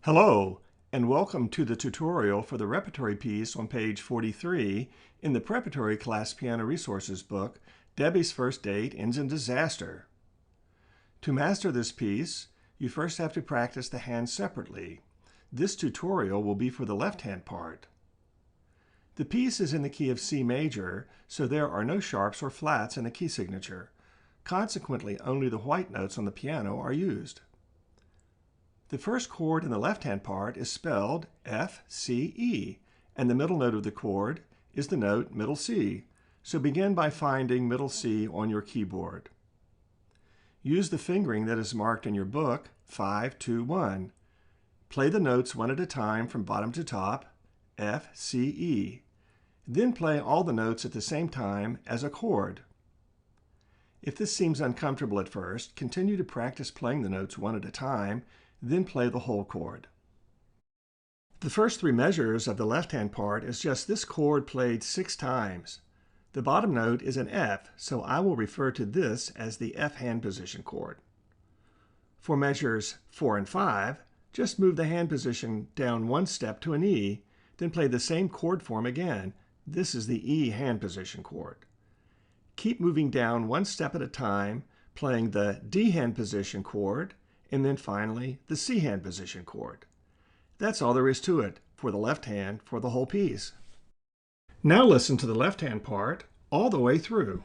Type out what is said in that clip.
Hello, and welcome to the tutorial for the repertory piece on page 43 in the Preparatory Class Piano Resources book, Debbie's First Date Ends in Disaster. To master this piece, you first have to practice the hands separately. This tutorial will be for the left hand part. The piece is in the key of C major, so there are no sharps or flats in the key signature. Consequently, only the white notes on the piano are used. The first chord in the left-hand part is spelled F, C, E, and the middle note of the chord is the note middle C. So begin by finding middle C on your keyboard. Use the fingering that is marked in your book, 5, 2, 1. Play the notes one at a time from bottom to top, F, C, E. Then play all the notes at the same time as a chord. If this seems uncomfortable at first, continue to practice playing the notes one at a time, then play the whole chord. The first three measures of the left-hand part is just this chord played 6 times. The bottom note is an F, so I will refer to this as the F hand position chord. For measures 4 and 5, just move the hand position down one step to an E, then play the same chord form again. This is the E hand position chord. Keep moving down one step at a time, playing the D hand position chord, and then finally the C hand position chord. That's all there is to it for the left hand for the whole piece. Now listen to the left hand part all the way through.